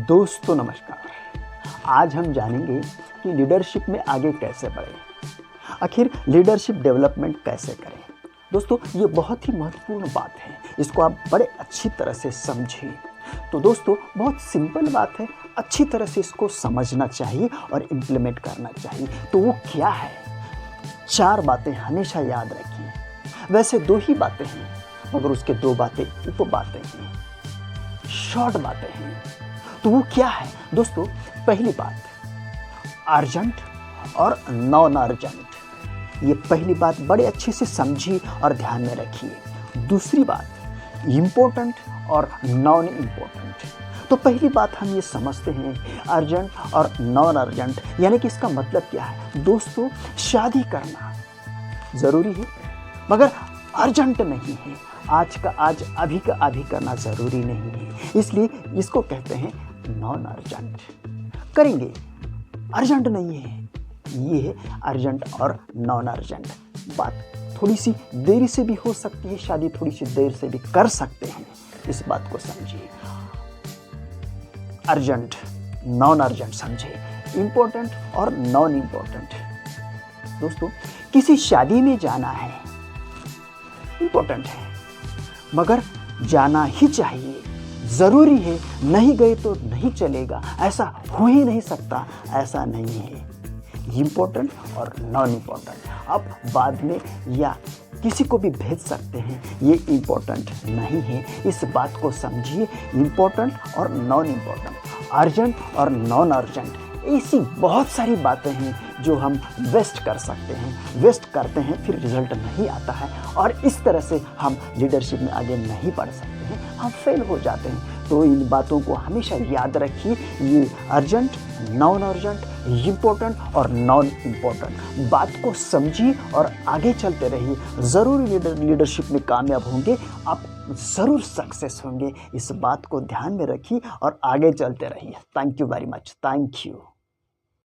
दोस्तों नमस्कार। आज हम जानेंगे कि लीडरशिप में आगे कैसे बढ़ें, आखिर लीडरशिप डेवलपमेंट कैसे करें। दोस्तों ये बहुत ही महत्वपूर्ण बात है, इसको आप बड़े अच्छी तरह से समझिए। तो दोस्तों बहुत सिंपल बात है, अच्छी तरह से इसको समझना चाहिए और इम्प्लीमेंट करना चाहिए। तो वो क्या है? 4 बातें हमेशा याद रखिए। वैसे 2 ही बातें हैं, मगर उसके 2 बातें उप बातें हैं, शॉर्ट बातें हैं। तो वो क्या है दोस्तों? पहली बात, अर्जेंट और नॉन अर्जेंट। ये पहली बात बड़े अच्छे से समझिए और ध्यान में रखिए। दूसरी बात, इम्पोर्टेंट और नॉन इम्पोर्टेंट। तो पहली बात हम ये समझते हैं, अर्जेंट और नॉन अर्जेंट, यानी कि इसका मतलब क्या है? दोस्तों शादी करना ज़रूरी है मगर अर्जेंट नहीं है। आज का आज, अभी का अभी करना ज़रूरी नहीं है, इसलिए इसको कहते हैं नॉन अर्जेंट। करेंगे, अर्जेंट नहीं है। ये है अर्जेंट और नॉन अर्जेंट बात। थोड़ी सी देरी से भी हो सकती है शादी, थोड़ी सी देर से भी कर सकते हैं, इस बात को समझिए। अर्जेंट नॉन अर्जेंट समझे, इंपॉर्टेंट और नॉन इंपॉर्टेंट। दोस्तों किसी शादी में जाना है, इंपॉर्टेंट है मगर जाना ही चाहिए, ज़रूरी है। नहीं गए तो नहीं चलेगा, ऐसा हो ही नहीं सकता, ऐसा नहीं है। इम्पोर्टेंट और नॉन इम्पोर्टेंट आप बाद में या किसी को भी भेज सकते हैं, ये इम्पोर्टेंट नहीं है। इस बात को समझिए, इम्पोर्टेंट और नॉन इम्पोर्टेंट, अर्जेंट और नॉन अर्जेंट। ऐसी बहुत सारी बातें हैं जो हम वेस्ट कर सकते हैं, वेस्ट करते हैं फिर रिजल्ट नहीं आता है, और इस तरह से हम लीडरशिप में आगे नहीं बढ़ सकते हैं, हम फेल हो जाते हैं। तो इन बातों को हमेशा याद रखिए, ये अर्जेंट, नॉन अर्जेंट, इम्पोर्टेंट और नॉन इम्पोर्टेंट बात को समझिए और आगे चलते रहिए। ज़रूर लीडरशिप में कामयाब होंगे, आप ज़रूर सक्सेस होंगे। इस बात को ध्यान में रखिए और आगे चलते रहिए। Thank you very much. Thank you.